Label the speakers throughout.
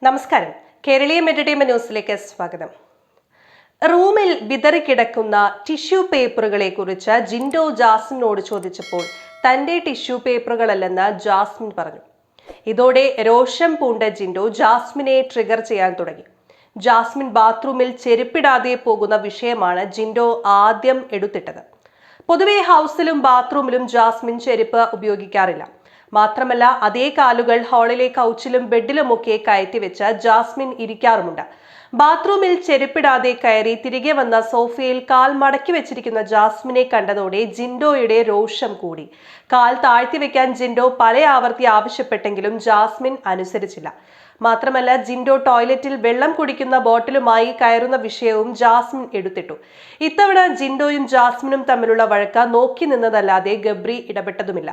Speaker 1: നമസ്കാരം. കേരളീയം എന്റർടൈൻമെന്റ് ന്യൂസിലേക്ക് സ്വാഗതം. റൂമിൽ വിതറിക്കിടക്കുന്ന ടിഷ്യൂ പേപ്പറുകളെ കുറിച്ച് ജിൻഡോ ജാസ്മിനോട് ചോദിച്ചപ്പോൾ തന്റെ ടിഷ്യൂ പേപ്പറുകളല്ലെന്ന് ജാസ്മിൻ പറഞ്ഞു. ഇതോടെ രോഷം പൂണ്ട ജിൻഡോ ജാസ്മിനെ ട്രിഗർ ചെയ്യാൻ തുടങ്ങി. ജാസ്മിൻ ബാത്റൂമിൽ ചെരുപ്പിടാതെ പോകുന്ന വിഷയമാണ് ജിൻഡോ ആദ്യം എടുത്തിട്ടത്. പൊതുവെ ഹൗസിലും ബാത്റൂമിലും ജാസ്മിൻ ചെരുപ്പ് ഉപയോഗിക്കാറില്ല. മാത്രമല്ല, അതേ കാലുകൾ ഹാളിലെ കൗച്ചിലും ബെഡിലുമൊക്കെ കയറ്റിവെച്ച് ജാസ്മിൻ ഇരിക്കാറുമുണ്ട്. ബാത്റൂമിൽ ചെരുപ്പിടാതെ കയറി തിരികെ വന്ന സോഫയിൽ കാൽ മടക്കി വെച്ചിരിക്കുന്ന ജാസ്മിനെ കണ്ടതോടെ ജിൻഡോയുടെ രോഷം കൂടി. കാൽ താഴ്ത്തിവെക്കാൻ ജിൻഡോ പല ആവർത്തി ആവശ്യപ്പെട്ടെങ്കിലും ജാസ്മിൻ അനുസരിച്ചില്ല. മാത്രമല്ല, ജിൻഡോ ടോയ്ലറ്റിൽ വെള്ളം കുടിക്കുന്ന ബോട്ടിലുമായി കയറുന്ന വിഷയവും ജാസ്മിൻ എടുത്തിട്ടു. ഇത്തവണ ജിൻഡോയും ജാസ്മിനും തമ്മിലുള്ള വഴക്ക് നോക്കി നിന്നതല്ലാതെ ഗബ്രി ഇടപെട്ടതുമില്ല.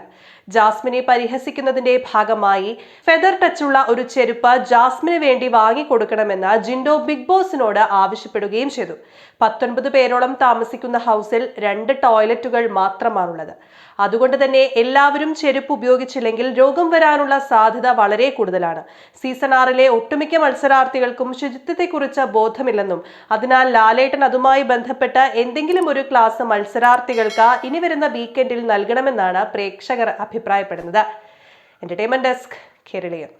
Speaker 1: ജാസ്മിനെ പരിഹസിക്കുന്നതിന്റെ ഭാഗമായി ഫെദർ ടച്ചുള്ള ഒരു ചെരുപ്പ് ജാസ്മിന് വേണ്ടി വാങ്ങിക്കൊടുക്കണമെന്ന് ജിൻഡോ ബിഗ് ബോസിനോട് ആവശ്യപ്പെടുകയും ചെയ്തു. 19 പേരോളം താമസിക്കുന്ന ഹൗസിൽ 2 ടോയ്ലറ്റുകൾ മാത്രമാണുള്ളത്. അതുകൊണ്ട് തന്നെ എല്ലാവരും ചെരുപ്പ് ഉപയോഗിച്ചില്ലെങ്കിൽ രോഗം വരാനുള്ള സാധ്യത വളരെ കൂടുതലാണ്. സീസൺ 6-ലെ ഒട്ടുമിക്ക മത്സരാർത്ഥികൾക്കും ശുചിത്വത്തെക്കുറിച്ച് ബോധമില്ലെന്നും അതിനാൽ ലാലേട്ടൻ അതുമായി ബന്ധപ്പെട്ട് എന്തെങ്കിലും ഒരു ക്ലാസ് മത്സരാർത്ഥികൾക്ക് ഇനി വരുന്ന വീക്കെൻഡിൽ നൽകണമെന്നാണ് പ്രേക്ഷകർ അഭിപ്രായപ്പെടുന്നത്. Entertainment desk, Keraleeyam.